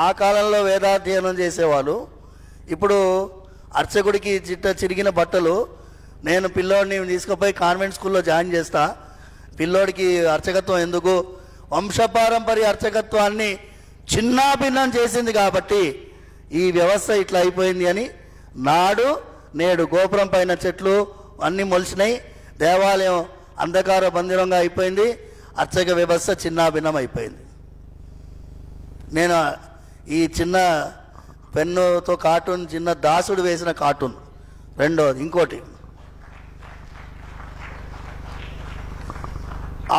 ఆ కాలంలో వేదాధ్యయనం చేసేవాళ్ళు. ఇప్పుడు అర్చకుడికి చిరిగిన బట్టలు, నేను పిల్లోడిని తీసుకుపోయి కాన్వెంట్ స్కూల్లో జాయిన్ చేస్తా, పిల్లోడికి అర్చకత్వం ఎందుకు, వంశపారంపర్య అర్చకత్వాన్ని చిన్నాభిన్నం చేసింది కాబట్టి ఈ వ్యవస్థ ఇట్లా అయిపోయింది అని నాడు నేడు గోపురం పైన చెట్లు అన్నీ మొలిచినాయి, దేవాలయం అంధకార బందిరంగా అయిపోయింది, అర్చక వ్యవస్థ చిన్నాభిన్నం అయిపోయింది. నేను ఈ చిన్న పెన్నుతో కార్టూన్, చిన్న దాసుడు వేసిన కార్టూన్. రెండోది ఇంకోటి,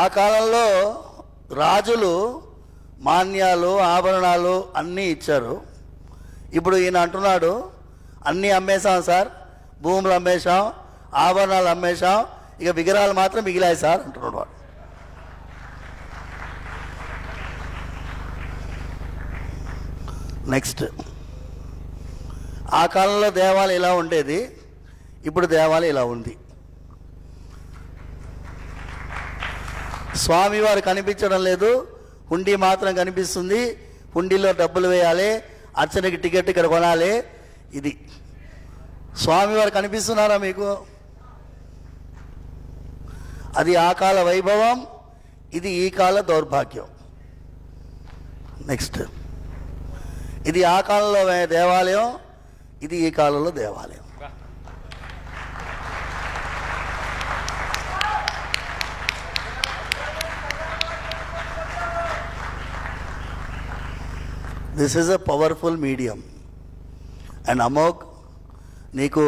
ఆ కాలంలో రాజులు మాన్యాలు ఆభరణాలు అన్నీ ఇచ్చారు. ఇప్పుడు ఈయన అంటున్నాడు అన్నీ అమ్మేశాం సార్, భూములు అమ్మేశాం, ఆభరణాలు అమ్మేశాం, ఇక విగ్రహాలు మాత్రం మిగిలాయి సార్ అంటున్నాడు వాడు. నెక్స్ట్, ఆ కాలంలో దేవాలయం ఇలా ఉండేది, ఇప్పుడు దేవాలయం ఇలా ఉంది. స్వామివారు కనిపించడం లేదు, హుండీ మాత్రం కనిపిస్తుంది, హుండీలో డబ్బులు వేయాలి, అర్చనకి టికెట్ ఇక్కడ కొనాలి. ఇది స్వామివారు కనిపిస్తున్నారా మీకు? అది ఆ కాల వైభవం, ఇది ఈ కాల దౌర్భాగ్యం. నెక్స్ట్, ఇది ఆ కాలంలో దేవాలయం, ఇది ఈ కాలంలో దేవాలయం. This is a powerful medium. And Amogh, నీకు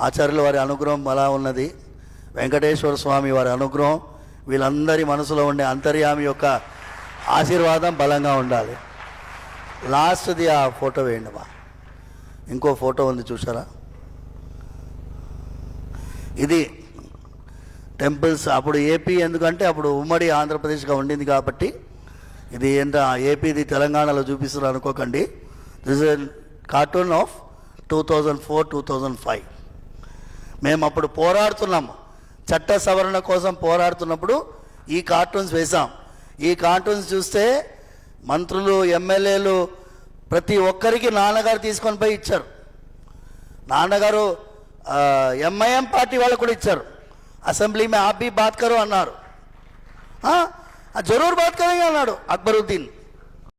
ఆచార్యుల వారి అనుగ్రహం అలా ఉన్నది, వెంకటేశ్వర స్వామి వారి అనుగ్రహం, వీళ్ళందరి మనసులో ఉండే అంతర్యామి యొక్క ఆశీర్వాదం బలంగా ఉండాలి. లాస్ట్ది ఆ ఫోటో వేయండి బా. ఇంకో ఫోటో ఉంది చూసారా, ఇది టెంపుల్స్. అప్పుడు ఏపీ ఎందుకంటే అప్పుడు ఉమ్మడి ఆంధ్రప్రదేశ్గా ఉండింది కాబట్టి ఇది ఏంట ఏపీది తెలంగాణలో చూపిస్తున్నారు అనుకోకండి. This is cartoon of 2004-2005. మేము అప్పుడు పోరాడుతున్నాము, చట్ట సవరణ కోసం పోరాడుతున్నప్పుడు ఈ కార్టూన్స్ వేసాం. ఈ కార్టూన్స్ చూస్తే మంత్రులు, ఎమ్మెల్యేలు ప్రతి ఒక్కరికి నాన్నగారు తీసుకొని పోయి ఇచ్చారు. నాన్నగారు ఎంఐఎం పార్టీ వాళ్ళకు కూడా ఇచ్చారు. అసెంబ్లీ మే ఆప్ భీ బాత్ కరో అన్నారు, జరూర్ బాత్ కరేంగే అన్నాడు అక్బరుద్దీన్.